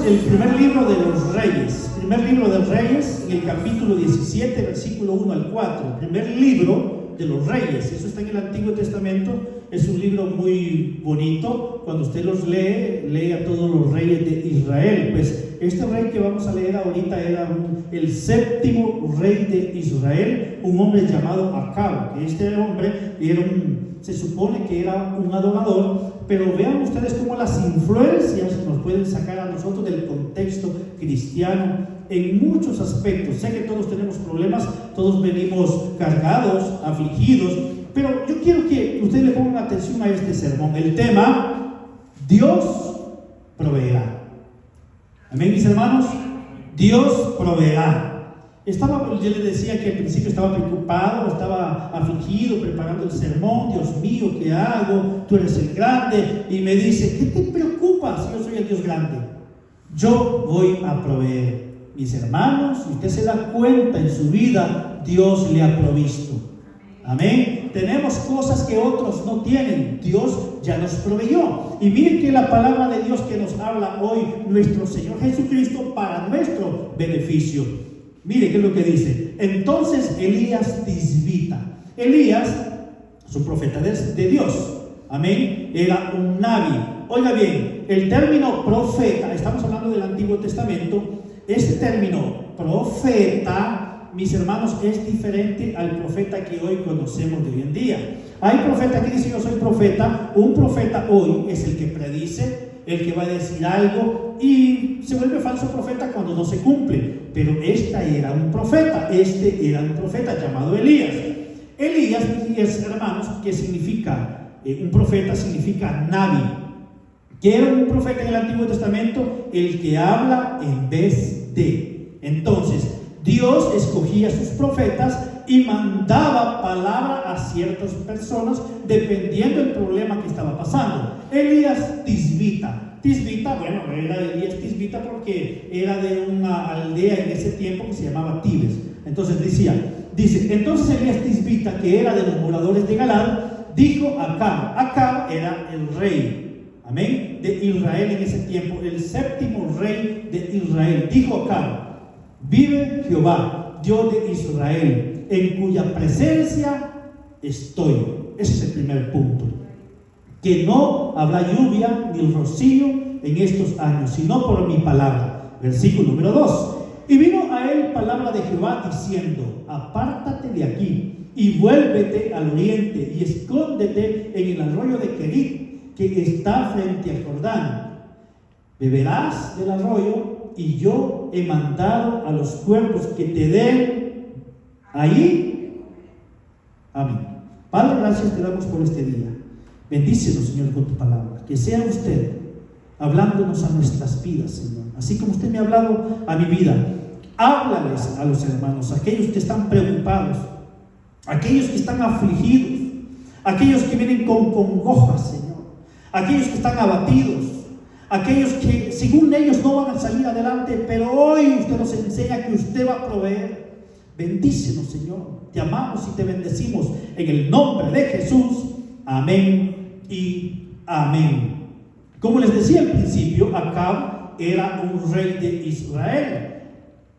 el primer libro de los Reyes, primer libro de los Reyes, en el capítulo 17, versículo 1 al 4. Primer libro de los Reyes, eso está en el Antiguo Testamento. Es un libro muy bonito. Cuando usted los lee a todos los reyes de Israel. Pues este rey que vamos a leer ahorita era el séptimo rey de Israel, un hombre llamado Acab. Que este hombre se supone que era un adorador, pero vean ustedes cómo las influencias nos pueden sacar a nosotros del contexto cristiano en muchos aspectos. Sé que todos tenemos problemas, todos venimos cargados, afligidos, pero yo quiero que ustedes le pongan atención a este sermón. El tema: Dios proveerá. Amén, mis hermanos. Dios proveerá. Yo les decía que al principio estaba preocupado, estaba afligido, preparando el sermón. Dios mío, ¿qué hago? Tú eres el grande. Y me dice: ¿qué te preocupa si yo soy el Dios grande? Yo voy a proveer. Mis hermanos, si usted se da cuenta en su vida, Dios le ha provisto. Amén. Tenemos cosas que otros no tienen. Dios ya nos proveyó. Y miren que la palabra de Dios que nos habla hoy nuestro Señor Jesucristo para nuestro beneficio. Mire qué es lo que dice. Entonces Elías tisbita. Elías, su profeta de Dios. Amén. Era un nabi. Oiga bien, el término profeta, estamos hablando del Antiguo Testamento. Este término profeta, mis hermanos, es diferente al profeta que hoy conocemos de hoy en día. Hay profeta que dice: yo soy profeta. Un profeta hoy es el que predice, el que va a decir algo y se vuelve falso profeta cuando no se cumple. Pero este era un profeta llamado Elías. Elías, mis hermanos, ¿qué significa? Un profeta significa nabi. ¿Qué era un profeta en el Antiguo Testamento? El que habla en vez de. Entonces, Dios escogía a sus profetas y mandaba palabra a ciertas personas dependiendo del problema que estaba pasando. Elías tisbita. Tisbita, bueno, era Elías tisbita porque era de una aldea en ese tiempo que se llamaba Tibes. Entonces entonces Elías tisbita, que era de los moradores de Galad, dijo a Acab. Acab era el rey, amén, de Israel en ese tiempo, el séptimo rey de Israel. Dijo Acab: vive Jehová, Dios de Israel, en cuya presencia estoy. Ese es el primer punto. Que no habrá lluvia ni rocío en estos años, sino por mi palabra. Versículo número 2. Y vino a él palabra de Jehová diciendo: apártate de aquí y vuélvete al oriente y escóndete en el arroyo de Kerit, que está frente al Jordán. Beberás del arroyo, y yo he mandado a los cuervos que te den ahí. Amén. Padre, gracias te damos por este día. Bendícenos, Señor, con tu palabra. Que sea usted hablándonos a nuestras vidas, Señor. Así como usted me ha hablado a mi vida, háblales a los hermanos, aquellos que están preocupados, aquellos que están afligidos, aquellos que vienen con congojas, Señor, aquellos que están abatidos, aquellos que según ellos no van a salir adelante, pero hoy usted nos enseña que usted va a proveer. Bendícenos, Señor. Te amamos y te bendecimos en el nombre de Jesús. Amén y amén. Como les decía al principio, Acab era un rey de Israel.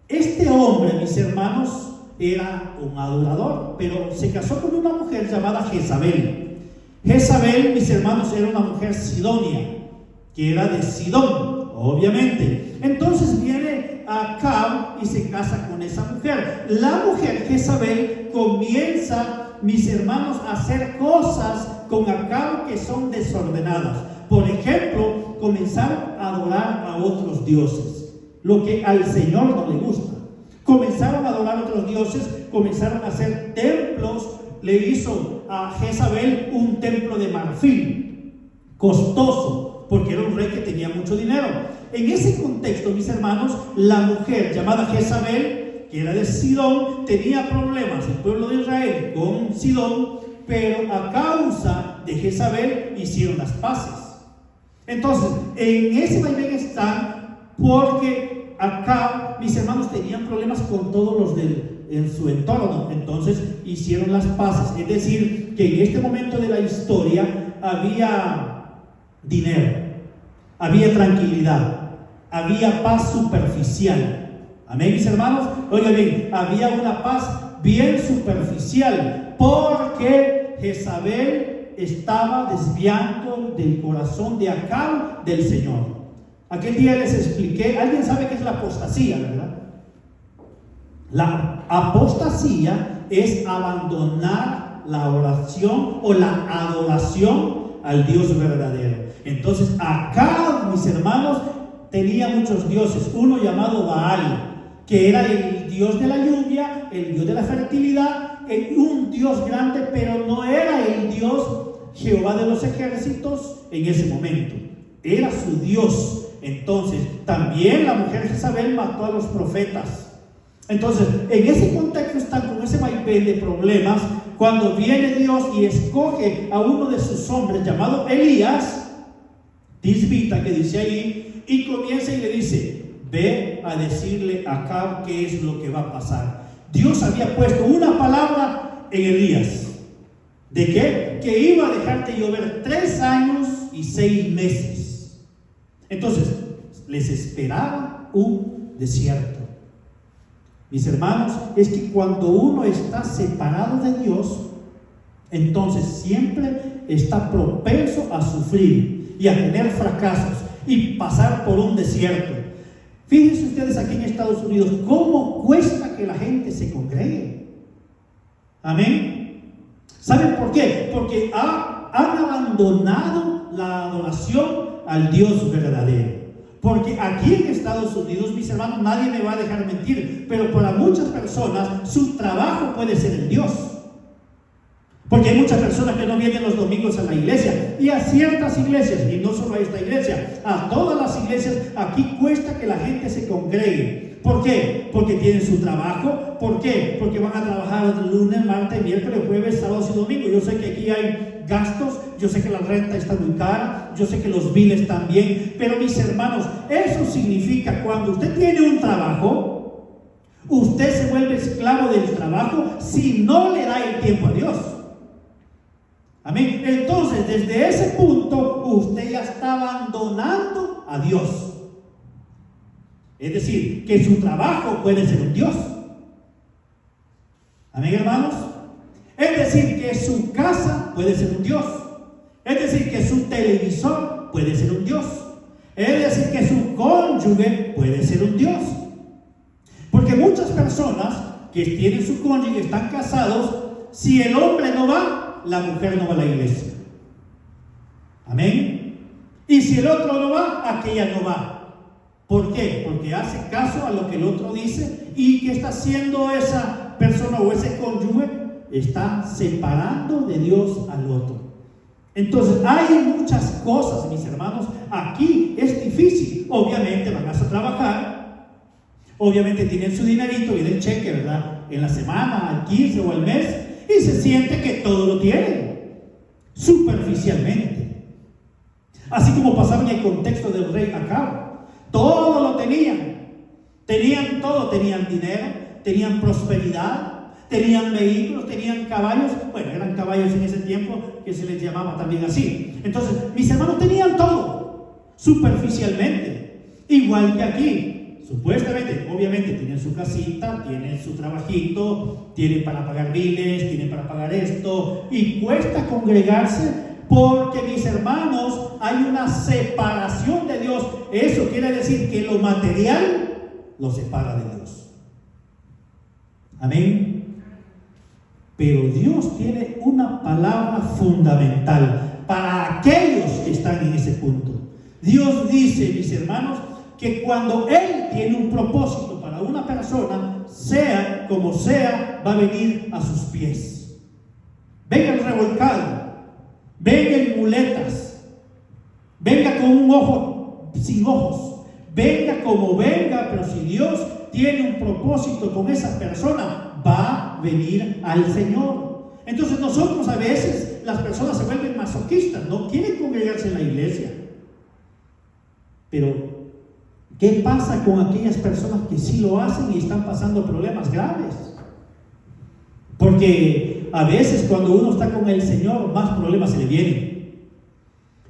Este hombre, mis hermanos, era un adorador, pero se casó con una mujer llamada Jezabel. Jezabel, mis hermanos, era una mujer sidonia, que era de Sidón, obviamente. Entonces viene Acab y se casa con esa mujer. La mujer Jezabel comienza, mis hermanos, a hacer cosas con Acab que son desordenadas. Por ejemplo, comenzaron a adorar a otros dioses, lo que al Señor no le gusta. Comenzaron a adorar a otros dioses, comenzaron a hacer templos. Le hizo a Jezabel un templo de marfil, costoso, porque era un rey que tenía mucho dinero. En ese contexto, mis hermanos, la mujer llamada Jezabel, que era de Sidón, tenía problemas, el pueblo de Israel, con Sidón, pero a causa de Jezabel hicieron las paces. Entonces, en ese vaivén están, porque acá, mis hermanos, tenían problemas con todos los en su entorno. Entonces hicieron las paces. Es decir, que en este momento de la historia había dinero, había tranquilidad, había paz superficial. Amén, mis hermanos. Oigan bien, había una paz bien superficial, porque Jezabel estaba desviando del corazón de Acab del Señor. Aquel día les expliqué, alguien sabe qué es la apostasía, ¿verdad? La apostasía es abandonar la oración o la adoración al Dios verdadero. Entonces Acab, mis hermanos, tenía muchos dioses. Uno llamado Baal, que era el dios de la lluvia, el dios de la fertilidad, un dios grande, pero no era el Dios Jehová de los ejércitos en ese momento. Era su Dios. Entonces, también la mujer Jezabel mató a los profetas. Entonces, en ese contexto están con ese vaivén de problemas, cuando viene Dios y escoge a uno de sus hombres llamado Elías, Tisbita, que dice ahí, y comienza y le dice: ve a decirle a Acab qué es lo que va a pasar. Dios había puesto una palabra en Elías. ¿De qué? Que iba a dejarte llover 3 años y 6 meses. Entonces, les esperaba un desierto. Mis hermanos, es que cuando uno está separado de Dios, entonces siempre está propenso a sufrir y a tener fracasos y pasar por un desierto. Fíjense ustedes aquí en Estados Unidos cómo cuesta que la gente se congregue. Amén. ¿Saben por qué? Porque han abandonado la adoración al Dios verdadero. Porque aquí en Estados Unidos, mis hermanos, nadie me va a dejar mentir, pero para muchas personas su trabajo puede ser el Dios. Porque hay muchas personas que no vienen los domingos a la iglesia, y a ciertas iglesias, y no solo a esta iglesia, a todas las iglesias, aquí cuesta que la gente se congregue. ¿Por qué? Porque tienen su trabajo. ¿Por qué? Porque van a trabajar lunes, martes, miércoles, jueves, sábados y domingos. Yo sé que aquí hay gastos, yo sé que la renta está muy cara, yo sé que los biles también, pero mis hermanos, eso significa cuando usted tiene un trabajo, usted se vuelve esclavo del trabajo si no le da el tiempo a Dios. Amén. Entonces, desde ese punto, usted ya está abandonando a Dios. Es decir, que su trabajo puede ser un Dios. Amén, hermanos. Es decir, que su casa puede ser un Dios. Es decir, que su televisor puede ser un Dios. Es decir, que su cónyuge puede ser un Dios. Porque muchas personas que tienen su cónyuge, están casados, si el hombre no va, la mujer no va a la iglesia. Amén. Y si el otro no va, aquella no va. ¿Por qué? Porque hace caso a lo que el otro dice. ¿Y qué está haciendo esa persona o ese cónyuge? Está separando de Dios al otro. Entonces hay muchas cosas, mis hermanos. Aquí es difícil. Obviamente van a trabajar, obviamente tienen su dinerito y el cheque, ¿verdad? En la semana, al 15 o al mes, y se siente que todo lo tienen superficialmente. Así como pasaba en el contexto del rey Acab. Todo lo tenían todo, tenían dinero, tenían prosperidad, tenían vehículos, tenían caballos. Bueno, eran caballos en ese tiempo que se les llamaba también así. Entonces, mis hermanos tenían todo, superficialmente, igual que aquí. Supuestamente, obviamente tienen su casita, tienen su trabajito, tienen para pagar biles, tienen para pagar esto, y cuesta congregarse. Porque, mis hermanos, hay una separación de Dios. Eso quiere decir que lo material lo separa de Dios. Amén. Pero Dios tiene una palabra fundamental para aquellos que están en ese punto. Dios dice, mis hermanos, que cuando Él tiene un propósito para una persona, sea como sea, va a venir a sus pies. Venga el revolcado, venga en muletas, venga con un ojo sin ojos, venga como venga, pero si Dios tiene un propósito con esa persona, va a venir al Señor. Entonces nosotros a veces, las personas se vuelven masoquistas, no quieren congregarse en la iglesia. Pero ¿qué pasa con aquellas personas que sí lo hacen y están pasando problemas graves? Porque a veces cuando uno está con el Señor, más problemas se le vienen.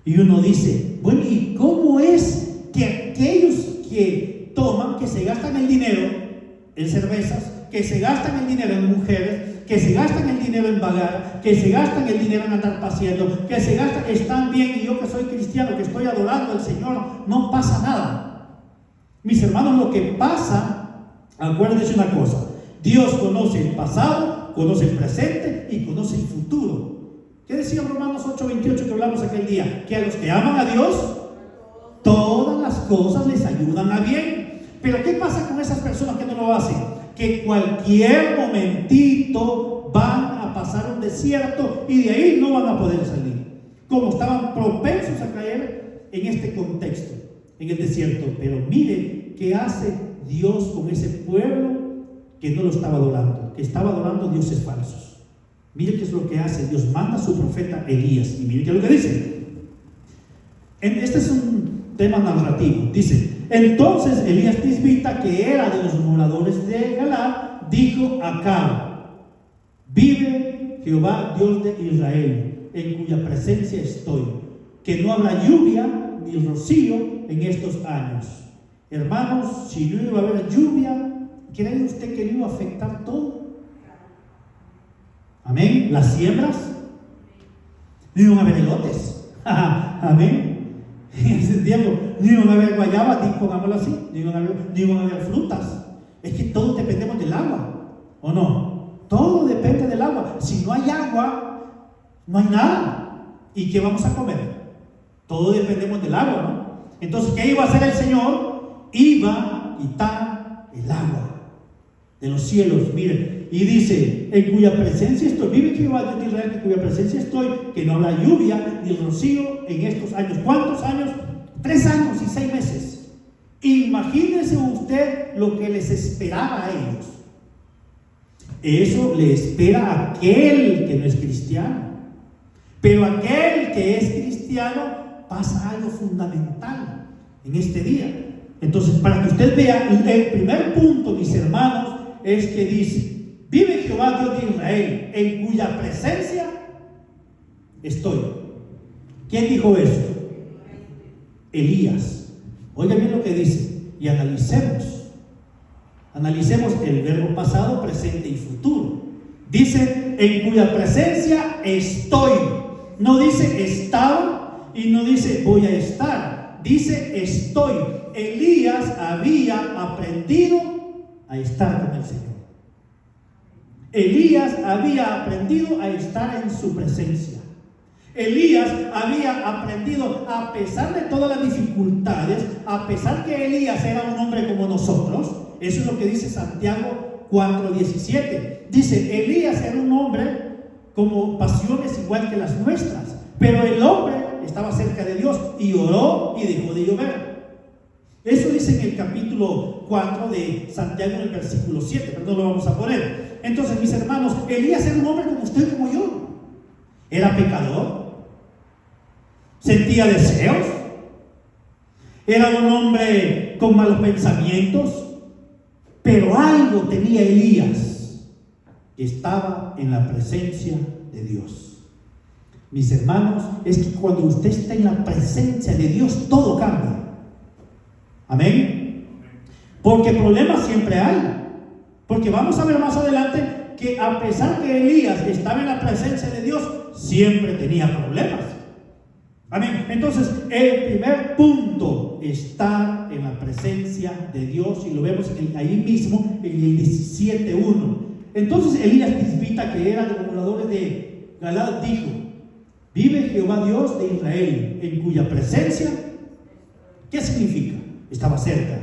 Y uno dice, bueno, ¿y cómo es que aquellos que toman, que se gastan el dinero en cervezas, que se gastan el dinero en mujeres, que se gastan el dinero en vagar, que se gastan el dinero en andar paseando, que se gastan, están bien, y yo que soy cristiano, que estoy adorando al Señor, no pasa nada. Mis hermanos, lo que pasa, acuérdense una cosa: Dios conoce el pasado, conoce el presente y conoce el futuro. ¿Qué decía Romanos 8:28 que hablamos aquel día? Que a los que aman a Dios, todas las cosas les ayudan a bien. Pero ¿qué pasa con esas personas que no lo hacen? Que cualquier momentito van a pasar un desierto y de ahí no van a poder salir, como estaban propensos a caer en este contexto, en el desierto. Pero mire qué hace Dios con ese pueblo que no lo estaba adorando, que estaba adorando dioses falsos. Mire qué es lo que hace. Dios manda a su profeta Elías, y mire qué es lo que dice. Este es un tema narrativo. Dice: entonces Elías Tisbita, que era de los moradores de Galaad, dijo a Acab: vive Jehová Dios de Israel, en cuya presencia estoy, que no habrá lluvia ni rocío en estos años. Hermanos, si no iba a haber lluvia, ¿cree usted que no iba a afectar todo? Amén. Las siembras, no iban a haber elotes. Amén. En ese tiempo no iban a haber guayabas, pongámoslo así, no iban a haber frutas. Es que todos dependemos del agua, ¿o no? Todo depende del agua. Si no hay agua, no hay nada. ¿Y qué vamos a comer? Todos dependemos del agua, ¿no? Entonces, ¿qué iba a hacer el Señor? Iba a quitar el agua de los cielos, miren. Y dice: en cuya presencia estoy, vive Jehová Dios de Israel, en cuya presencia estoy, que no habrá lluvia ni rocío en estos años. ¿Cuántos años? 3 años y 6 meses. Imagínese usted lo que les esperaba a ellos. Eso le espera a aquel que no es cristiano. Pero aquel que es cristiano, pasa algo fundamental en este día. Entonces, para que usted vea, el primer punto, mis hermanos, es que dice: vive Jehová Dios de Israel, en cuya presencia estoy. ¿Quién dijo eso? Elías. Oiga bien lo que dice y analicemos el verbo pasado, presente y futuro. Dice: en cuya presencia estoy. No dice estaba y no dice voy a estar. Dice estoy. Elías había aprendido a estar con el Señor. Elías había aprendido a estar en su presencia. Elías había aprendido, a pesar de todas las dificultades, a pesar que Elías era un hombre como nosotros. Eso es lo que dice Santiago 4:17. Dice: Elías era un hombre como pasiones igual que las nuestras, pero el hombre estaba cerca de Dios y oró y dejó de llover. Eso dice en el capítulo 4 de Santiago, en el versículo 7, pero no lo vamos a poner. Entonces, mis hermanos, Elías era un hombre como usted y como yo. Era pecador, sentía deseos, era un hombre con malos pensamientos, pero algo tenía Elías, que estaba en la presencia de Dios. Mis hermanos, es que cuando usted está en la presencia de Dios, todo cambia. Amén. Porque problemas siempre hay. Porque vamos a ver más adelante que a pesar que Elías estaba en la presencia de Dios, siempre tenía problemas. Amén. Entonces, el primer punto, estar en la presencia de Dios, y lo vemos ahí mismo en el 17:1. Entonces Elías Tisbita, que era de los moradores de Galaad, dijo: vive Jehová Dios de Israel, en cuya presencia, ¿qué significa? Estaba cerca.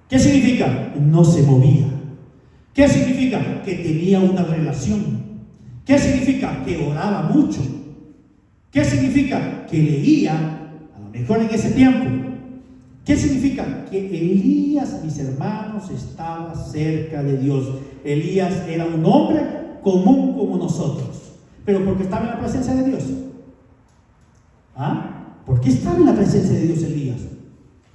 ¿Qué significa? No se movía. ¿Qué significa? Que tenía una relación. ¿Qué significa? Que oraba mucho. ¿Qué significa? Que leía, a lo mejor en ese tiempo. ¿Qué significa? Que Elías, mis hermanos, estaba cerca de Dios. Elías era un hombre común como nosotros, pero porque estaba en la presencia de Dios. ¿Ah? ¿Por qué estaba en la presencia de Dios Elías?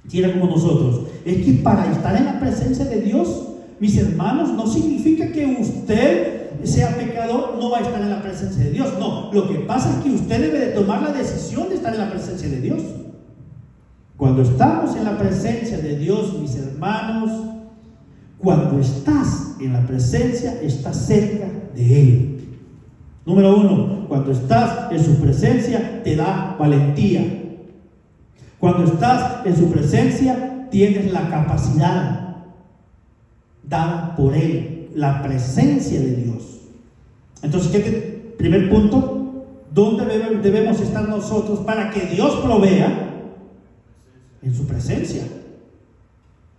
Si era como nosotros. Es que para estar en la presencia de Dios, mis hermanos, no significa que usted sea pecador, no va a estar en la presencia de Dios. No, lo que pasa es que usted debe de tomar la decisión de estar en la presencia de Dios. Cuando estamos en la presencia de Dios, mis hermanos, cuando estás en la presencia, estás cerca de Él. Número 1, cuando estás en su presencia, te da valentía. Cuando estás en su presencia, tienes la capacidad dada por Él, la presencia de Dios. Entonces, primer punto, ¿dónde debemos estar nosotros para que Dios provea? En su presencia.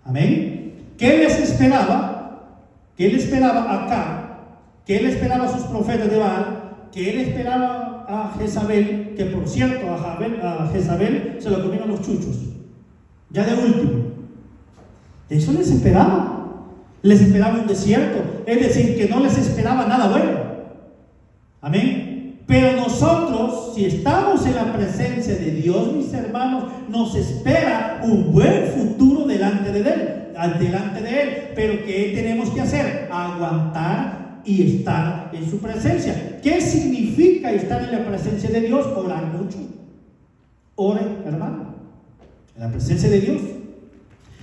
Amén. ¿Qué les esperaba? ¿Qué le esperaba acá? ¿Qué le esperaba a sus profetas de Baal? ¿Qué le esperaba a Jezabel? Que por cierto, a Jezabel se lo comieron los chuchos. Ya de último. Eso les esperaba. Les esperaba un desierto. Es decir, que no les esperaba nada bueno. Amén. Pero nosotros, si estamos en la presencia de Dios, mis hermanos, nos espera un buen futuro delante de Él. Pero ¿qué tenemos que hacer? Aguantar y estar en su presencia. ¿Qué significa estar en la presencia de Dios? Orar mucho. Ore, hermano, en la presencia de Dios.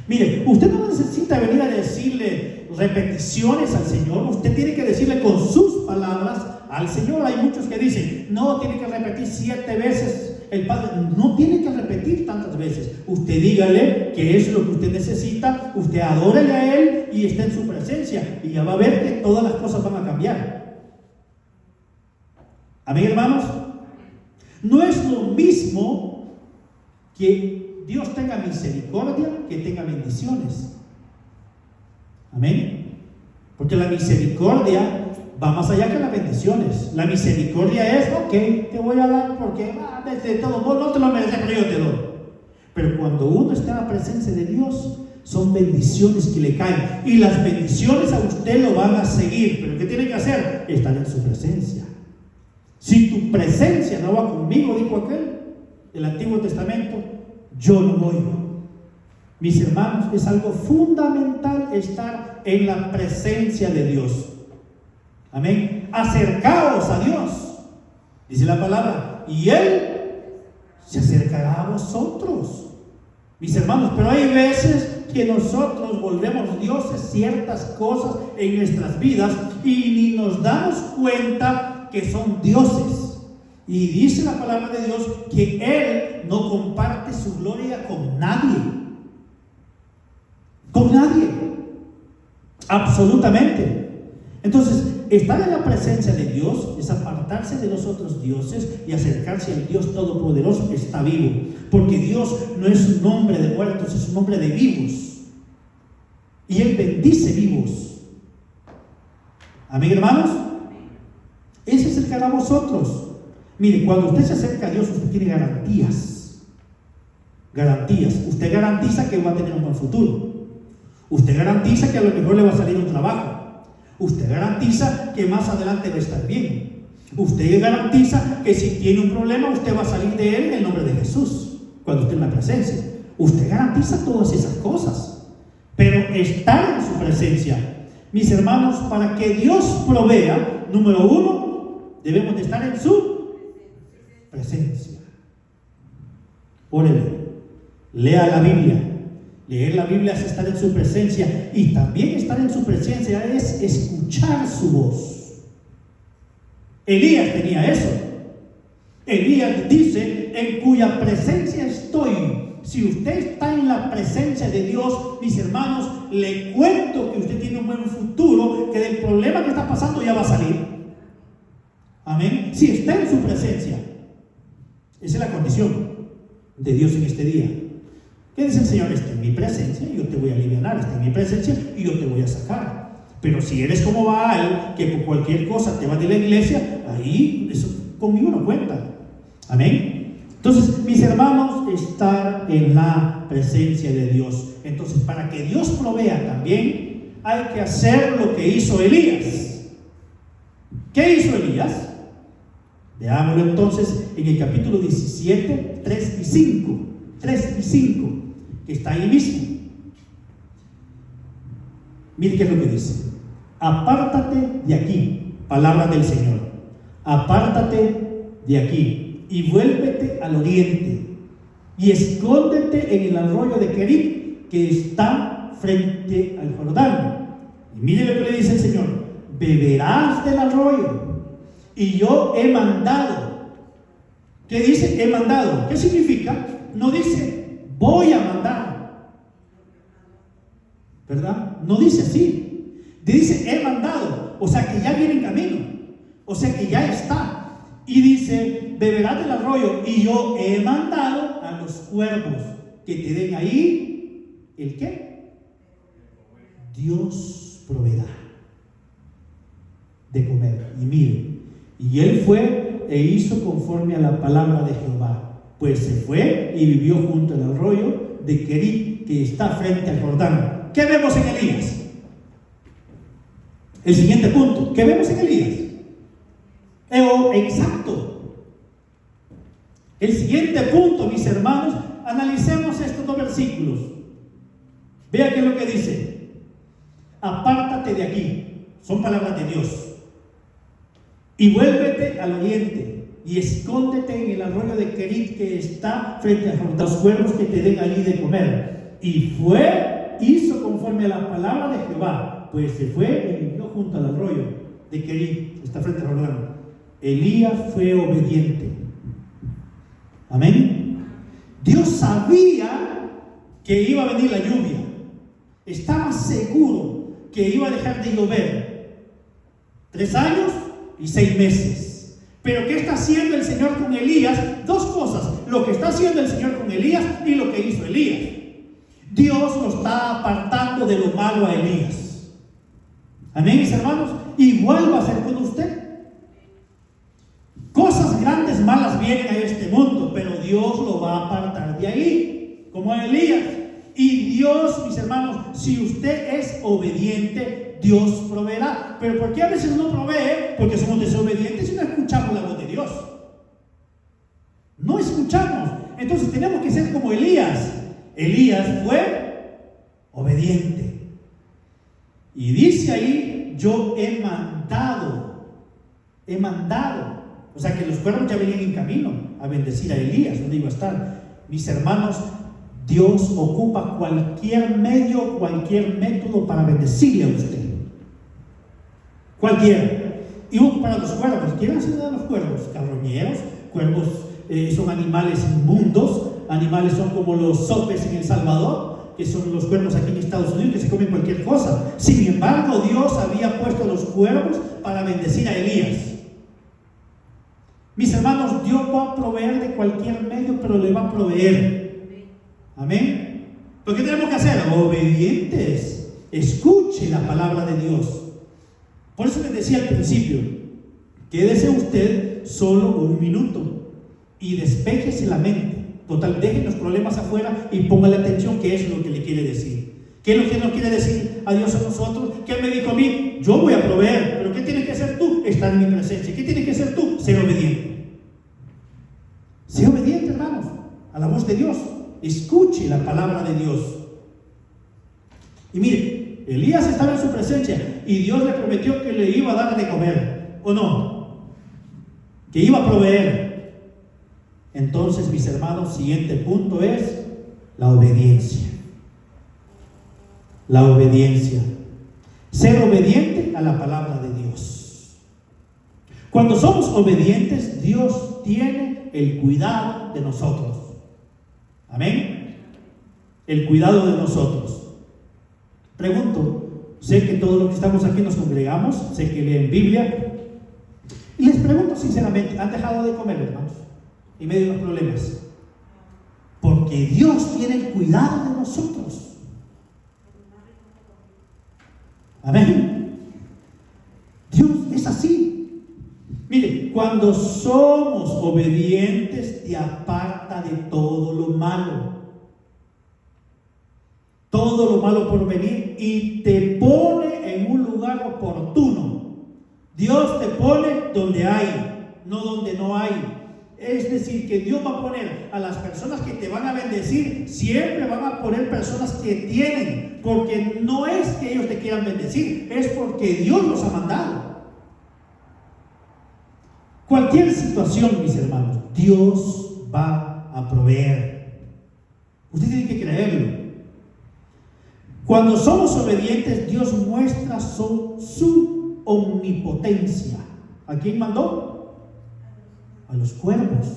Mire, usted no necesita venir a decirle repeticiones al Señor. Usted tiene que decirle con sus palabras al Señor. Hay muchos que dicen, no, tiene que repetir 7 veces el Padre. No tiene que repetir tantas veces. Usted dígale que es lo que usted necesita. Usted adórele a Él y esté en su presencia. Y ya va a ver que todas las cosas van a cambiar. Amén, hermanos. No es lo mismo que Dios tenga misericordia que tenga bendiciones. Amén. Porque la misericordia va más allá que las bendiciones. La misericordia es, ok, te voy a dar porque de todo modo no te lo mereces, pero yo te doy. Pero cuando uno está en la presencia de Dios, son bendiciones que le caen. Y las bendiciones a usted lo van a seguir. Pero ¿qué tiene que hacer? Estar en su presencia. Si tu presencia no va conmigo, dijo aquel del Antiguo Testamento, yo no voy. Mis hermanos, es algo fundamental estar en la presencia de Dios. Amén. Acercaos a Dios, dice la palabra, y Él se acercará a vosotros. Mis hermanos, pero hay veces que nosotros volvemos dioses ciertas cosas en nuestras vidas y ni nos damos cuenta que son dioses. Y dice la palabra de Dios que Él no comparte su gloria con nadie. Con nadie. Absolutamente. Entonces, estar en la presencia de Dios es apartarse de los otros dioses y acercarse al Dios Todopoderoso que está vivo. Porque Dios no es un hombre de muertos, es un hombre de vivos. Y Él bendice vivos. Amén, hermanos. Él se acercará a vosotros. Mire, cuando usted se acerca a Dios, usted tiene garantías. Garantías. Usted garantiza que va a tener un buen futuro. Usted garantiza que a lo mejor le va a salir un trabajo. Usted garantiza que más adelante va a estar bien. Usted garantiza que si tiene un problema, usted va a salir de él en el nombre de Jesús, cuando esté en la presencia. Usted garantiza todas esas cosas. Pero estar en su presencia, mis hermanos, para que Dios provea, número 1, debemos de estar en su presencia. Órele, lea la Biblia. Leer la Biblia es estar en su presencia, y también estar en su presencia es escuchar su voz. Elías tenía eso. Elías dice, en cuya presencia estoy. Si usted está en la presencia de Dios, mis hermanos, le cuento que usted tiene un buen futuro, que del problema que está pasando ya va a salir. Amén. Si está en su presencia. Esa es la condición de Dios en este día. ¿Qué dice el Señor? Está en mi presencia y yo te voy a aliviar, está en mi presencia y yo te voy a sacar. Pero si eres como Baal, que por cualquier cosa te vas de la iglesia, ahí eso conmigo no cuenta. Amén. Entonces, mis hermanos, estar en la presencia de Dios. Entonces, para que Dios provea también, hay que hacer lo que hizo Elías. ¿Qué hizo Elías? Veámoslo entonces en el capítulo 17, 3 y 5. 3 y 5, que está ahí mismo. Mire qué es lo que dice. Apártate de aquí, palabra del Señor. Apártate de aquí y vuélvete al oriente y escóndete en el arroyo de Kerit, que está frente al Jordán. Y mire lo que le dice el Señor: beberás del arroyo, y yo he mandado. ¿Qué dice? He mandado. ¿Qué significa? No dice voy a mandar, ¿verdad? No dice así. Dice he mandado, o sea que ya viene en camino, o sea que ya está. Y dice beberás del arroyo, y yo he mandado a los cuervos que te den ahí. ¿El qué? Dios proveerá de comer. Y mire, y él fue e hizo conforme a la palabra de Jehová, pues se fue y vivió junto al arroyo de Kerit, que está frente al Jordán. ¿Qué vemos en Elías? El siguiente punto, ¿qué vemos en Elías? Exacto. El siguiente punto, mis hermanos, analicemos estos dos versículos. Vea qué es lo que dice: apártate de aquí, son palabras de Dios, y vuélvete al oriente, y escóndete en el arroyo de Kerit, que está frente a los cuervos que te den allí de comer. Y fue, hizo conforme a la palabra de Jehová, pues se fue y vivió junto al arroyo de Kerit, que está frente al Jordán. Elías fue obediente. Amén. Dios sabía que iba a venir la lluvia, estaba seguro que iba a dejar de llover 3 años y 6 meses. Pero ¿qué está haciendo el Señor con Elías? Dos cosas: lo que está haciendo el Señor con Elías y lo que hizo Elías. Dios lo está apartando de lo malo a Elías. Amén, mis hermanos. Igual va a ser con usted. Cosas grandes, malas vienen a este mundo, pero Dios lo va a apartar de ahí, como a Elías. Y Dios, mis hermanos, si usted es obediente, Dios proveerá. Pero ¿por qué a veces no provee? Porque somos desobedientes y no escuchamos la voz de Dios. No escuchamos. Entonces tenemos que ser como Elías. Elías fue obediente. Y dice ahí: yo he mandado. He mandado. O sea que los cuervos ya venían en camino a bendecir a Elías, donde iba a estar. Mis hermanos, Dios ocupa cualquier medio, cualquier método para bendecirle a usted. Cualquiera. Y para los cuervos, ¿quién hace de los cuervos? Carroñeros. Cuervos son animales inmundos. Animales son como los sopes en El Salvador, que son los cuervos aquí en Estados Unidos, que se comen cualquier cosa. Sin embargo, Dios había puesto a los cuervos para bendecir a Elías. Mis hermanos, Dios va a proveer de cualquier medio, pero le va a proveer. Amén. ¿Pero qué tenemos que hacer? Obedientes. Escuche la palabra de Dios. Por eso les decía al principio: quédese usted solo 1 minuto y despéjese la mente. Total, dejen los problemas afuera y póngale atención qué es lo que le quiere decir. ¿Qué es lo que nos quiere decir a Dios a nosotros? ¿Qué me dijo a mí? Yo voy a proveer, pero ¿qué tienes que hacer tú? Estar en mi presencia. ¿Qué tienes que hacer tú? Ser obediente. Sea obediente, hermanos, a la voz de Dios. Escuche la palabra de Dios. Y mire, Elías estaba en su presencia y Dios le prometió que le iba a dar de comer, ¿o no? Que iba a proveer. Entonces, mis hermanos, siguiente punto es la obediencia. La obediencia. Ser obediente a la palabra de Dios. Cuando somos obedientes, Dios tiene el cuidado de nosotros. Amén. El cuidado de nosotros. Pregunto, sé que todos los que estamos aquí nos congregamos, sé que leen Biblia, y les pregunto sinceramente: ¿han dejado de comer, hermanos, en medio de los problemas? Porque Dios tiene el cuidado de nosotros. Amén. Dios es así. Mire, cuando somos obedientes, te aparta de todo lo malo. Todo lo malo por venir, y te pone en un lugar oportuno. Dios te pone donde hay, no donde no hay. Es decir, que Dios va a poner a las personas que te van a bendecir, siempre van a poner personas que tienen, porque no es que ellos te quieran bendecir, es porque Dios los ha mandado. Cualquier situación, mis hermanos, Dios va a proveer. Usted tiene que creerlo. Cuando somos obedientes, Dios muestra su omnipotencia. ¿A quién mandó? A los cuervos.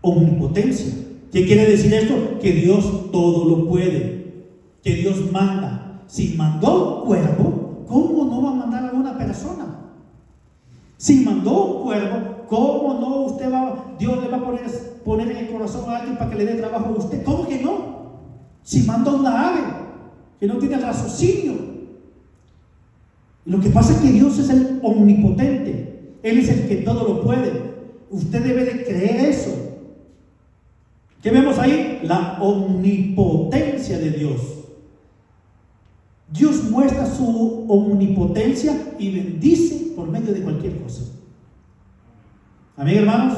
Omnipotencia. ¿Qué quiere decir esto? Que Dios todo lo puede, que Dios manda. Si mandó un cuervo, ¿cómo no va a mandar a una persona? Si mandó un cuervo, ¿cómo no Dios le va a poner en el corazón a alguien para que le dé trabajo a usted? ¿Cómo que no? Si manda una ave que no tiene raciocinio. Lo que pasa es que Dios es el omnipotente. Él es el que todo lo puede. Usted debe de creer eso. ¿Qué vemos ahí? La omnipotencia de Dios. Dios muestra su omnipotencia y bendice por medio de cualquier cosa. Amén, hermanos.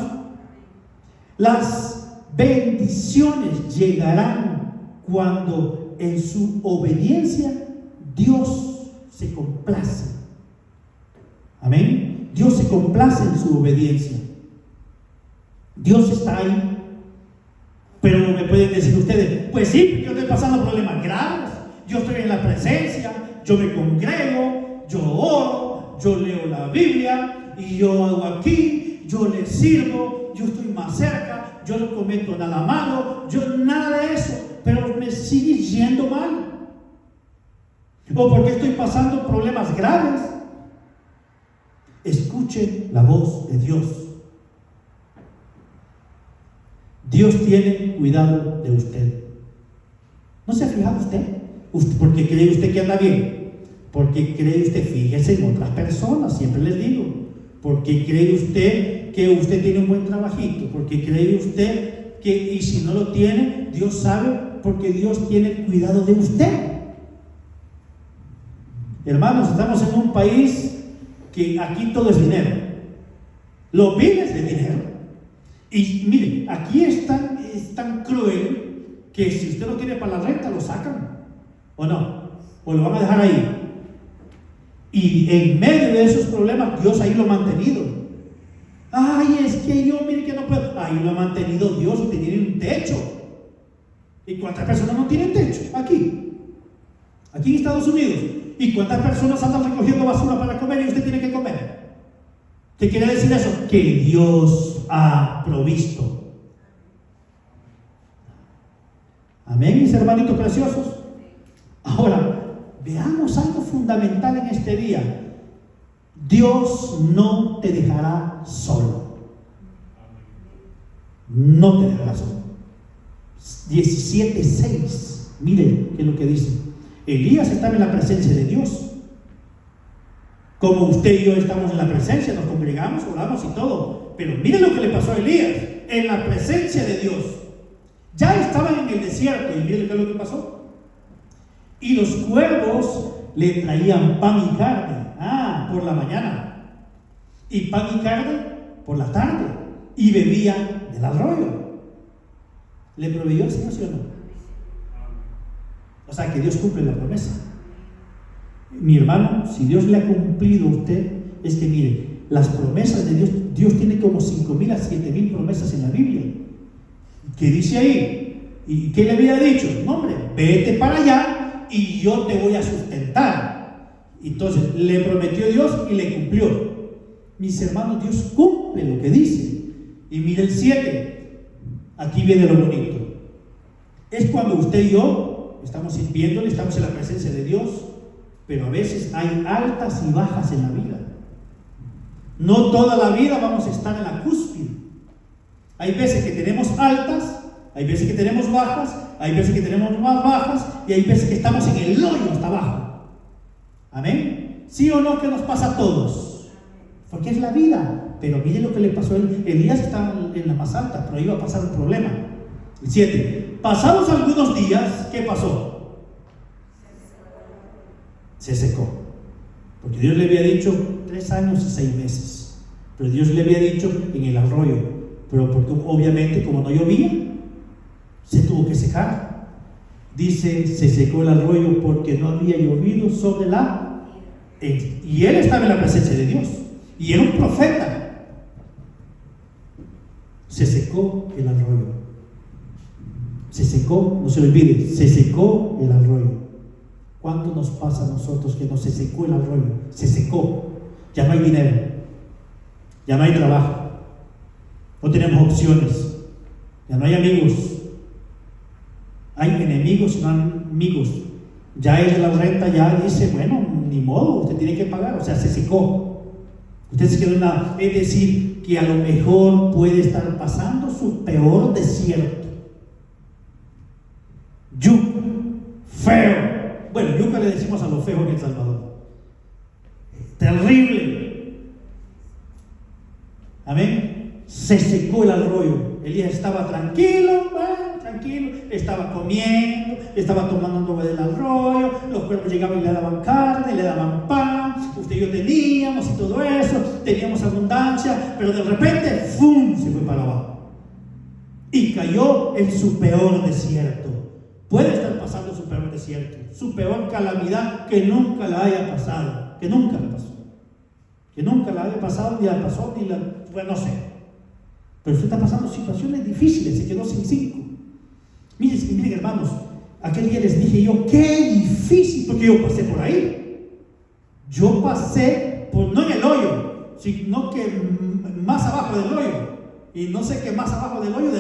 Las bendiciones llegarán cuando en su obediencia Dios se complace. Amén. Dios se complace en su obediencia. Dios está ahí. Pero me pueden decir ustedes, pues sí, yo estoy pasando problemas graves, yo estoy en la presencia, yo me congrego, yo oro, yo leo la Biblia y yo hago aquí, yo le sirvo, yo estoy más cerca, yo no cometo nada malo, yo nada de eso, pero me sigue yendo mal. O porque estoy pasando problemas graves. Escuche la voz de Dios. Dios tiene cuidado de usted. ¿No se ha fijado usted? ¿Por qué cree usted que anda bien? ¿Por qué cree usted? Fíjese en otras personas, siempre les digo. ¿Por qué cree usted que usted tiene un buen trabajito? ¿Por qué cree usted que, y si no lo tiene, Dios sabe? Porque Dios tiene cuidado de usted. Hermanos, estamos en un país que aquí todo es dinero. Los bienes de dinero. Y mire, aquí es tan cruel que si usted lo quiere para la renta, lo sacan. ¿O no? O lo van a dejar ahí. Y en medio de esos problemas, Dios ahí lo ha mantenido. Ay, es que yo, mire que no puedo. Ahí lo ha mantenido Dios. Usted tiene un techo. ¿Y cuántas personas no tienen techo? Aquí en Estados Unidos. ¿Y cuántas personas andan recogiendo basura para comer y usted tiene que comer? ¿Qué quiere decir eso? Que Dios ha provisto. Amén, mis hermanitos preciosos. Ahora, veamos algo fundamental en este día. Dios no te dejará solo. No te dejará solo. 17:6. Miren qué es lo que dice. Elías estaba en la presencia de Dios. Como usted y yo estamos en la presencia, nos congregamos, oramos y todo. Pero miren lo que le pasó a Elías, en la presencia de Dios. Ya estaban en el desierto y miren qué es lo que pasó. Y los cuervos le traían pan y carne, por la mañana. Y pan y carne por la tarde. Y bebía del arroyo. ¿Le proveyó el Señor, sí o no? O sea que Dios cumple la promesa. Mi hermano, si Dios le ha cumplido a usted, es que mire, las promesas de Dios, Dios tiene como 5,000 a 7,000 promesas en la Biblia. ¿Qué dice ahí? ¿Y qué le había dicho? No, hombre, vete para allá y yo te voy a sustentar. Entonces, le prometió Dios y le cumplió. Mis hermanos, Dios cumple lo que dice. Y mire el 7. Aquí viene lo bonito. Es cuando usted y yo estamos sirviéndole, estamos en la presencia de Dios. Pero a veces hay altas y bajas en la vida. No toda la vida vamos a estar en la cúspide. Hay veces que tenemos altas, hay veces que tenemos bajas, hay veces que tenemos más bajas y hay veces que estamos en el hoyo hasta abajo. ¿Amén? ¿Sí o no que nos pasa a todos? Porque es la vida. Pero miren lo que le pasó a él. Elías estaba en la más alta, pero iba a pasar un problema. El 7. Pasados algunos días, ¿qué pasó? Se secó. Porque Dios le había dicho 3 años y 6 meses. Pero Dios le había dicho en el arroyo. Pero porque obviamente como no llovía, se tuvo que secar. Dice, se secó el arroyo porque no había llovido sobre la... Y él estaba en la presencia de Dios. Y era un profeta. Se secó el arroyo. Se secó, no se olvide, se secó el arroyo. ¿Cuánto nos pasa a nosotros que se secó el arroyo? Se secó, ya no hay dinero, ya no hay trabajo, no tenemos opciones, ya no hay amigos, hay enemigos y no amigos. Ya el de la renta ya dice, bueno, ni modo, usted tiene que pagar, o sea, se secó. Usted se quedó en nada. Es decir, que a lo mejor puede estar pasando su peor desierto. Yuca, feo. Bueno, yuca le decimos a lo feo en El Salvador. Terrible. Amén. Se secó el arroyo. Elías estaba tranquilo, tranquilo, estaba comiendo, estaba tomando agua del arroyo, los cuervos llegaban y le daban carne, le daban pan, usted y yo teníamos y todo eso, teníamos abundancia, pero de repente, ¡fum!, se fue para abajo y cayó en su peor desierto. Puede estar pasando su peor desierto, su peor calamidad que nunca la haya pasado, que nunca la pasó, que nunca la haya pasado, ni la pasó, ni la, bueno, no sé. Pero usted está pasando situaciones difíciles, se quedó sin 5. Miren, hermanos, aquel día les dije yo, qué difícil, porque yo pasé por ahí. Yo pasé por, no en el hoyo, sino que más abajo del hoyo. Y no sé qué más abajo del hoyo.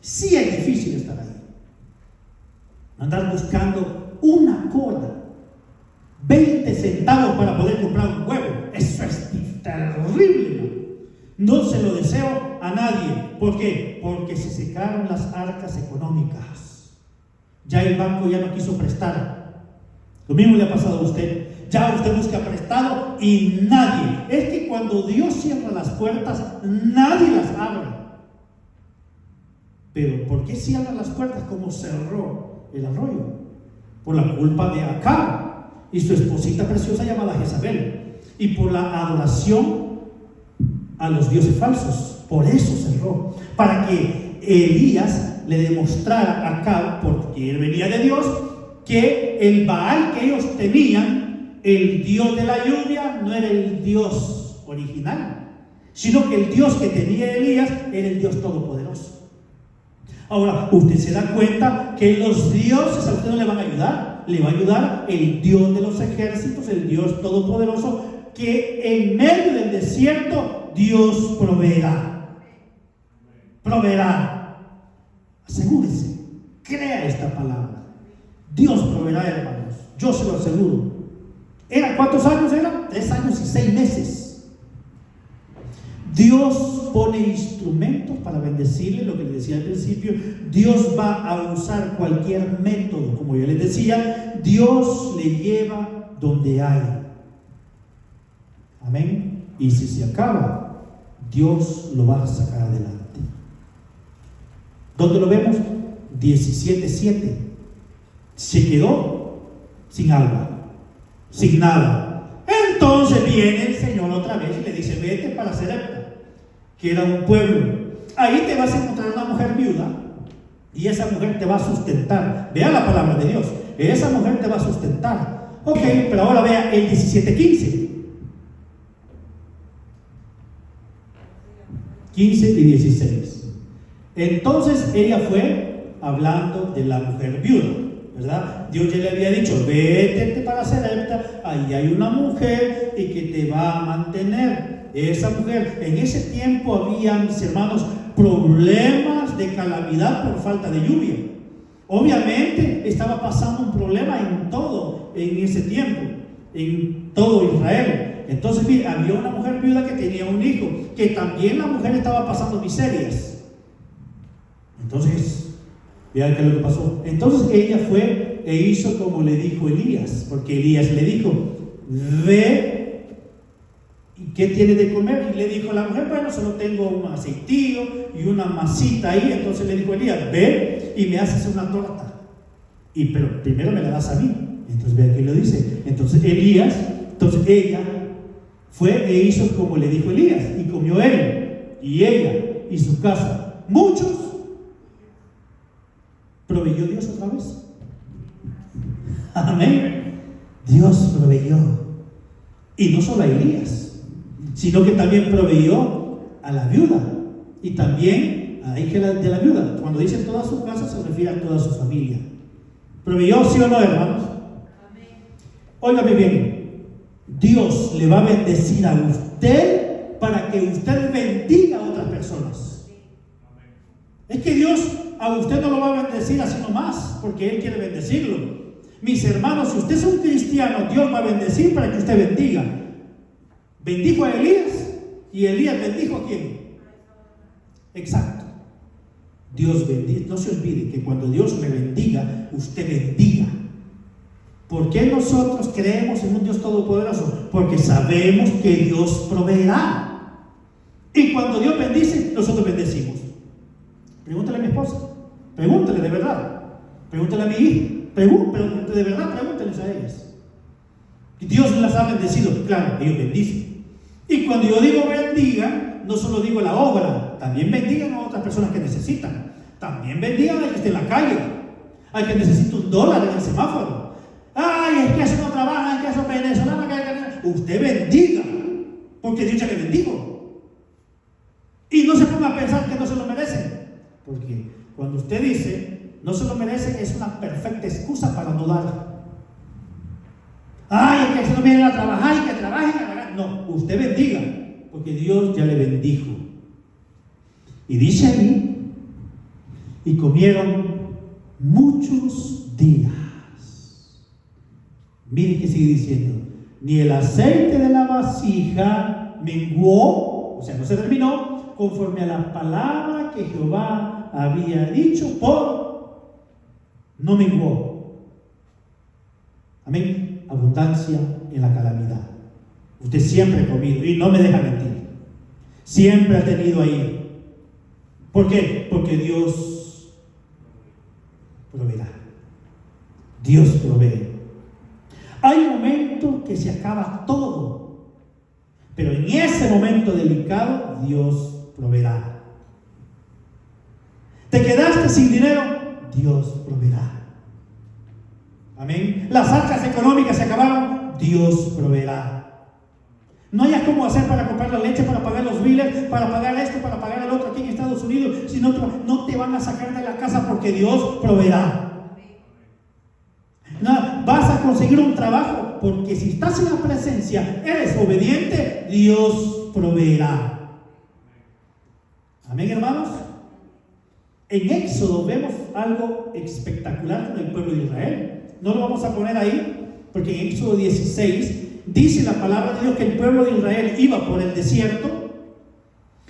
Sí es difícil estar ahí. Andar buscando una cola, 20 centavos para poder comprar un huevo. Eso es terrible. No se lo deseo a nadie. ¿Por qué? Porque se secaron las arcas económicas. Ya el banco ya no quiso prestar. Lo mismo le ha pasado a usted. Ya usted busca prestado y nadie. Es que cuando Dios cierra las puertas, nadie las abre. Pero ¿por qué cierra las puertas como cerró el arroyo? Por la culpa de Acab y su esposita preciosa llamada Jezabel. Y por la adoración a los dioses falsos. Por eso cerró, para que Elías le demostrara a Acab, porque él venía de Dios, que el Baal que ellos tenían, el Dios de la lluvia, no era el Dios original, sino que el Dios que tenía Elías era el Dios todopoderoso. Ahora, usted se da cuenta que los dioses a usted no le van a ayudar, le va a ayudar el Dios de los ejércitos, el Dios todopoderoso, que en medio del desierto Dios proveerá. Asegúrese, crea esta palabra. Dios proveerá, hermanos, yo se lo aseguro. ¿Cuántos años eran? 3 años y 6 meses. Dios pone instrumentos para bendecirle, lo que les decía al principio. Dios va a usar cualquier método, como yo les decía. Dios le lleva donde hay. Amén. Y si se acaba, Dios lo va a sacar adelante. ¿Dónde lo vemos? 17:7. Se quedó sin agua, sin nada. Entonces viene el Señor otra vez y le dice: vete para Sarepta, que era un pueblo. Ahí te vas a encontrar una mujer viuda y esa mujer te va a sustentar. Vea la palabra de Dios. Esa mujer te va a sustentar. Ok, pero ahora vea el 17:15. 15 y 16. Entonces ella fue hablando de la mujer viuda, ¿verdad? Dios ya le había dicho: vete para Sarepta, ahí hay una mujer y que te va a mantener. Esa mujer, en ese tiempo había, mis hermanos, problemas de calamidad por falta de lluvia. Obviamente estaba pasando un problema en ese tiempo, en todo Israel. Entonces, mire, había una mujer viuda que tenía un hijo, que también la mujer estaba pasando miserias. Entonces, vean qué es lo que pasó. Entonces ella fue e hizo como le dijo Elías, porque Elías le dijo: ve, ¿y qué tiene de comer? Y le dijo a la mujer: bueno, solo tengo un aceitillo y una masita ahí. Entonces le dijo Elías: ve y me haces una torta, pero primero me la das a mí. Entonces vean qué lo dice. Entonces ella fue e hizo como le dijo Elías, y comió él y ella y su casa muchos. ¿Proveyó Dios otra vez? Amén. Dios proveyó. Y no solo a Elías, sino que también proveyó a la viuda y también a la hija de la viuda. Cuando dice toda su casa, se refiere a toda su familia. ¿Proveyó, sí o no, hermanos? Óigame bien, Dios le va a bendecir a usted para que usted bendiga a otras personas. Es que Dios a usted no lo va a bendecir así nomás, porque Él quiere bendecirlo. Mis hermanos, si usted es un cristiano, Dios va a bendecir para que usted bendiga. Bendijo a Elías y Elías bendijo ¿a quién? Exacto. Dios bendiga. No se olvide que cuando Dios le bendiga, usted bendiga. ¿Por qué nosotros creemos en un Dios todopoderoso? Porque sabemos que Dios proveerá. Y cuando Dios bendice, nosotros bendecimos. Pregúntale a mi esposa. Pregúntale de verdad. Pregúntale a mi hija. Pero de verdad, pregúntenles a ellas. Y Dios las ha bendecido. Claro, ellos bendicen. Y cuando yo digo bendigan, no solo digo la obra, también bendigan a otras personas que necesitan. También bendigan al que esté en la calle, al que necesita $1 en el semáforo. Ay, es que eso no trabaja, es que eso es venezolano. Usted bendiga, porque Dios ya le bendijo. Y no se ponga a pensar que no se lo merecen, porque cuando usted dice no se lo merecen, es una perfecta excusa para no dar. Ay, es que si no vienen a trabajar y que trabajen. No, usted bendiga, porque Dios ya le bendijo. Y dice ahí, y comieron muchos días. Miren que sigue diciendo, ni el aceite de la vasija menguó, o sea, no se terminó, conforme a la palabra que Jehová había dicho, no menguó. Amén. Abundancia en la calamidad. Usted siempre ha comido, y no me deja mentir, siempre ha tenido ahí. ¿Por qué? Porque Dios proveerá. Dios provee. Hay momentos que se acaba todo, pero en ese momento delicado Dios proveerá. ¿Te quedaste sin dinero? Dios proveerá. Amén. Las arcas económicas se acabaron, Dios proveerá. No hayas cómo hacer para comprar la leche, para pagar los biles, para pagar esto, para pagar el otro aquí en Estados Unidos, si no te van a sacar de la casa, porque Dios proveerá. No, vas a conseguir un trabajo, porque si estás en la presencia, eres obediente, Dios proveerá. Amén, hermanos. En Éxodo vemos algo espectacular con el pueblo de Israel. No lo vamos a poner ahí, porque en Éxodo 16 dice la palabra de Dios que el pueblo de Israel iba por el desierto.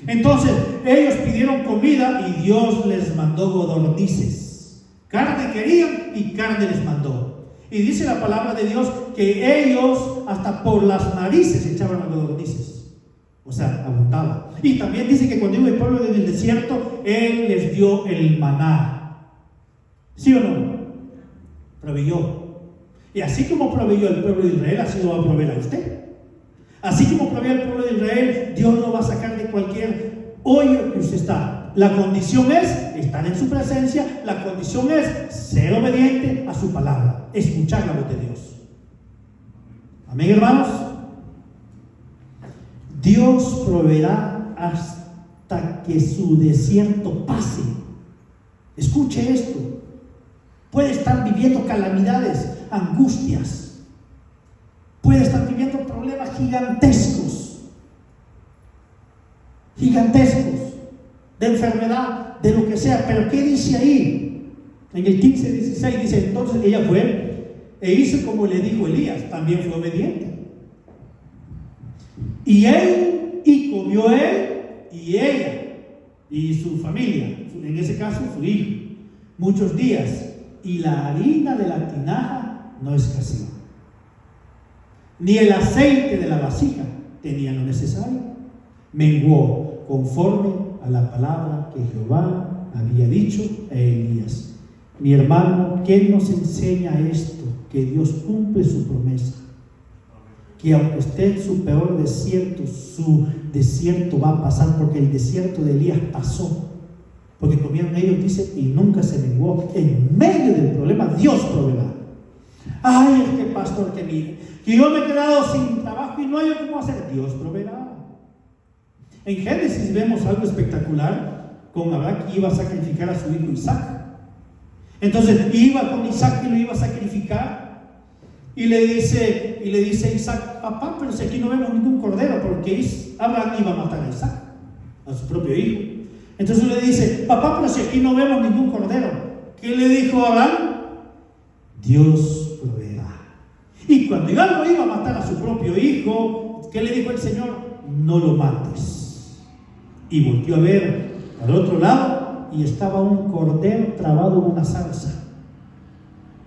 Entonces ellos pidieron comida y Dios les mandó codornices. Carne querían y carne les mandó. Y dice la palabra de Dios que ellos hasta por las narices echaban las codornices. O sea, abundaba. Y también dice que cuando iba el pueblo en el desierto, Él les dio el maná. ¿Sí o no? Proveyó. Y así como proveyó el pueblo de Israel, así lo va a proveer a usted. Así como proveyó el pueblo de Israel, Dios lo va a sacar de cualquier hoyo que usted está. La condición es estar en su presencia. La condición es ser obediente a su palabra, escuchar la voz de Dios. Amén, hermanos. Dios proveerá hasta que su desierto pase. Escuche esto. Puede estar viviendo calamidades, angustias. Puede estar viviendo problemas gigantescos. De enfermedad, de lo que sea. Pero ¿qué dice ahí? En el 15:16 dice, entonces ella fue e hizo como le dijo Elías. También fue obediente. Y comió él y ella y su familia, en ese caso su hijo, muchos días. Y la harina de la tinaja no escaseó, ni el aceite de la vasija tenía lo necesario. Menguó conforme a la palabra que Jehová había dicho a Elías. Mi hermano, ¿qué nos enseña esto? Que Dios cumple su promesa. Que aunque esté en su peor desierto, su desierto va a pasar, porque el desierto de Elías pasó. Porque comieron ellos, dice, y nunca se menguó. En medio del problema, Dios proveerá. Ay, es que pastor, que mire, que yo me he quedado sin trabajo y no hay cómo hacer. Dios proveerá. En Génesis vemos algo espectacular, con Abraham que iba a sacrificar a su hijo Isaac. Entonces iba con Isaac y lo iba a sacrificar. Y le dice Isaac: papá, pero si aquí no vemos ningún cordero, porque Abraham iba a matar a Isaac, a su propio hijo. Entonces le dice: papá, pero si aquí no vemos ningún cordero. ¿Qué le dijo Abraham? Dios proveerá. Y cuando Abraham lo iba a matar a su propio hijo, ¿qué le dijo el Señor? No lo mates. Y volvió a ver al otro lado y estaba un cordero trabado en una zarza.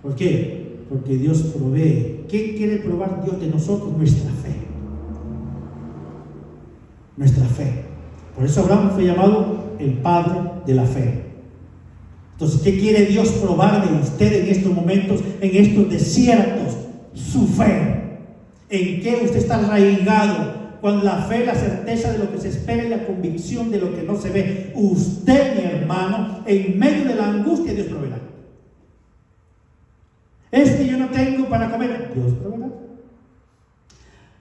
¿Por qué? Porque Dios provee. ¿Qué quiere probar Dios de nosotros? Nuestra fe. Nuestra fe. Por eso Abraham fue llamado el padre de la fe. Entonces, ¿qué quiere Dios probar de usted en estos momentos, en estos desiertos? Su fe. ¿En qué usted está arraigado? Con la fe, la certeza de lo que se espera y la convicción de lo que no se ve. Usted, mi hermano, en medio de la angustia, Dios proveerá. Es que yo no tengo para comer, Dios proveerá.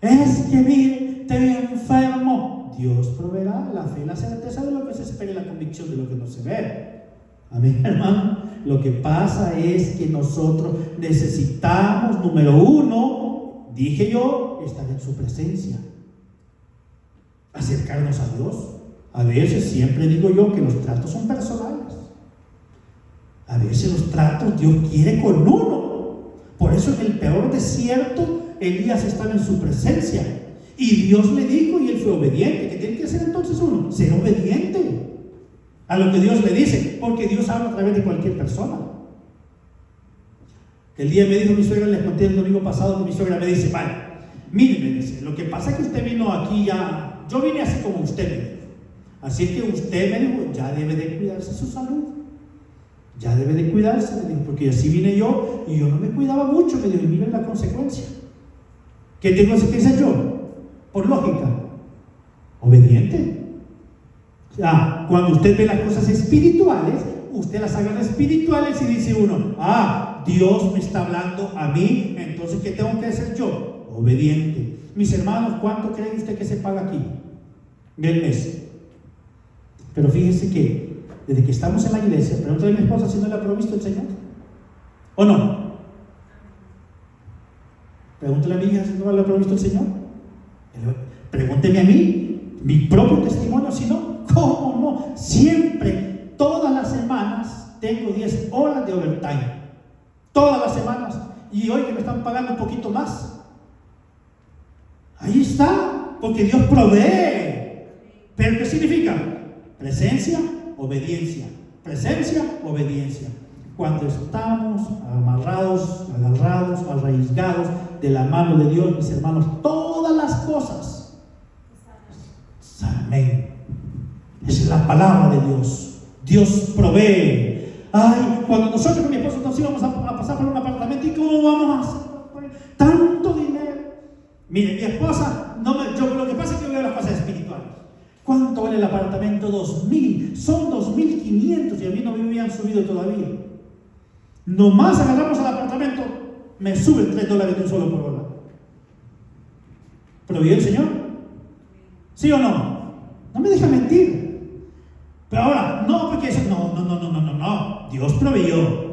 Es que mire, estoy enfermo, Dios proveerá. La fe, la certeza de lo que se espera y la convicción de lo que no se ve. Amén, hermano. Lo que pasa es que nosotros necesitamos, número uno, dije yo, estar en su presencia. Acercarnos a Dios. A veces, siempre digo yo, que los tratos son personales. A veces los tratos Dios quiere con uno. Por eso en el peor desierto Elías estaba en su presencia y Dios le dijo y él fue obediente. ¿Qué tiene que hacer entonces uno? Ser obediente a lo que Dios le dice, porque Dios habla a través de cualquier persona. El día me dijo mi suegra, les conté el domingo pasado, que mi suegra me dice: vale, mire, me dice, lo que pasa es que usted vino aquí ya, yo vine así como usted me dijo, así que usted me dijo, ya debe de cuidarse su salud, ya debe de cuidarse, me dijo, porque así vine yo y yo no me cuidaba mucho, me dijo, y miren la consecuencia. ¿Qué tengo que hacer yo? Por lógica, obediente. Cuando usted ve las cosas espirituales, usted las haga espirituales y dice uno: Dios me está hablando a mí, entonces ¿qué tengo que hacer yo? Obediente. Mis hermanos, ¿cuánto cree usted que se paga aquí del mes? Pero fíjese que desde que estamos en la iglesia, pregúntale a mi esposa si no le ha provisto el Señor o no. Pregúntale a mi hija si no le ha provisto el Señor. Pregúnteme a mí, mi propio testimonio, si no. ¿Cómo no? Siempre, todas las semanas tengo 10 horas de overtime. Todas las semanas. Y hoy que me están pagando un poquito más. Ahí está, porque Dios provee. ¿Pero qué significa? Presencia, obediencia. Presencia, obediencia. Cuando estamos amarrados, agarrados, arraigados de la mano de Dios, mis hermanos, todas las cosas. Amén. Esa es la palabra de Dios. Dios provee. Cuando nosotros con mi esposo nos íbamos a pasar por un apartamento, ¿y cómo vamos a hacer tanto dinero? Mire, mi esposa, yo lo que pasa es que veo las cosas espirituales. ¿Cuánto vale el apartamento? 2,000. Son 2,500 y a mí no me habían subido todavía. Nomás agarramos el apartamento, me suben $3 de un solo por hora. ¿Proveyó el Señor? ¿Sí o no? No me deja mentir. Pero ahora, no, porque eso, no. Dios proveyó.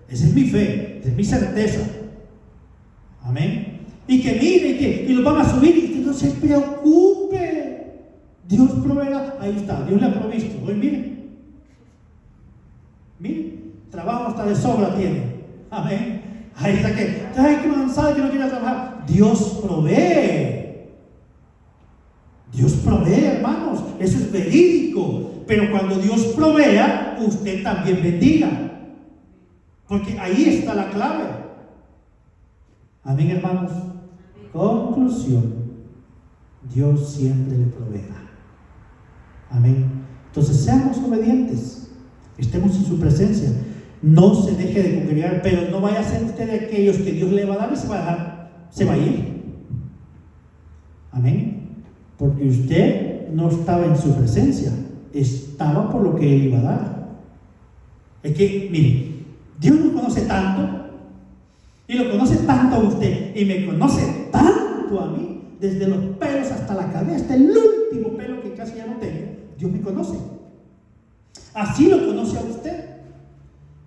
Esa es mi fe, esa es mi certeza. Amén. Y que mire, y lo van a subir, y que no se preocupe. Dios proveerá. Ahí está, Dios le ha provisto. Hoy mire, trabajo hasta de sobra tiene. Amén. Ahí está que cansado, que no quiere trabajar. Dios provee. Dios provee, hermanos. Eso es verídico. Pero cuando Dios provea, usted también bendiga. Porque ahí está la clave. Amén, hermanos. Conclusión: Dios siempre le proveerá. Amén. Entonces seamos obedientes. Estemos en su presencia. No se deje de congregar, pero no vaya a ser usted de aquellos que Dios le va a dar y se va a ir. Amén. Porque usted no estaba en su presencia, estaba por lo que Él iba a dar. Es que, mire, Dios nos conoce tanto, y lo conoce tanto a usted, y me conoce tanto a mí, desde los pelos hasta la cabeza, hasta el último pelo que casi ya no tengo. Dios me conoce. Así lo conoce a usted.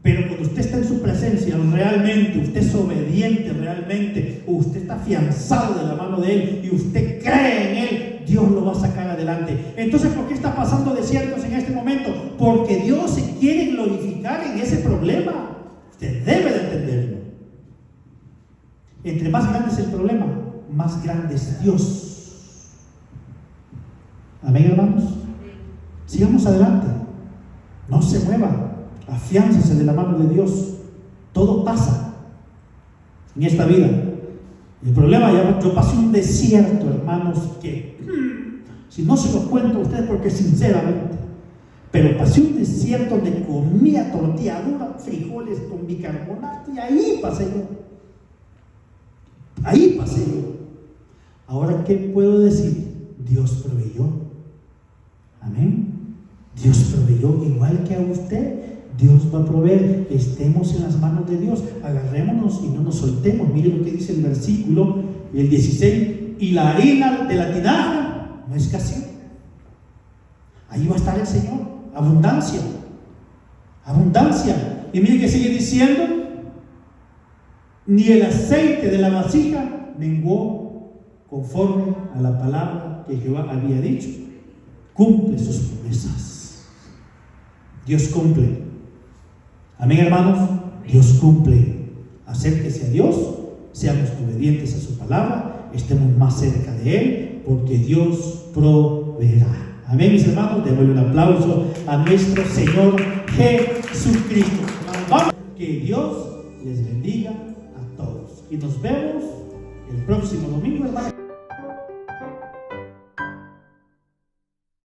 Pero cuando usted está en su presencia, realmente, usted es obediente realmente, usted está afianzado de la mano de Él y usted cree en Él, Dios lo va a sacar adelante. Entonces, ¿por qué está pasando desiertos en este momento? Porque Dios se quiere glorificar en ese problema. Usted debe de entenderlo. Entre más grande es el problema, más grande es Dios. Amén, hermanos. Sigamos adelante. No se mueva. Afiánzase de la mano de Dios. Todo pasa en esta vida. El problema, yo pasé un desierto, hermanos, que si no se los cuento a ustedes porque sinceramente, pero pasé un desierto donde comía tortilla dura, frijoles con bicarbonato, y ahí pasé yo. Ahí pasé yo. Ahora, ¿qué puedo decir? Dios proveyó. Amén. Dios proveyó igual que a usted. Dios va a proveer. Estemos en las manos de Dios, agarrémonos y no nos soltemos. Miren lo que dice el versículo, el 16: y la harina de la tinaja no escaseó. Ahí va a estar el Señor. Abundancia, abundancia. Y miren que sigue diciendo: ni el aceite de la vasija menguó, conforme a la palabra que Jehová había dicho. Cumple sus promesas. Dios cumple. Amén, hermanos. Dios cumple. Acérquese a Dios, seamos obedientes a su palabra, estemos más cerca de Él, porque Dios proveerá. Amén, mis hermanos. Démosle un aplauso a nuestro Señor Jesucristo. Vamos. Que Dios les bendiga a todos. Y nos vemos el próximo domingo, hermanos.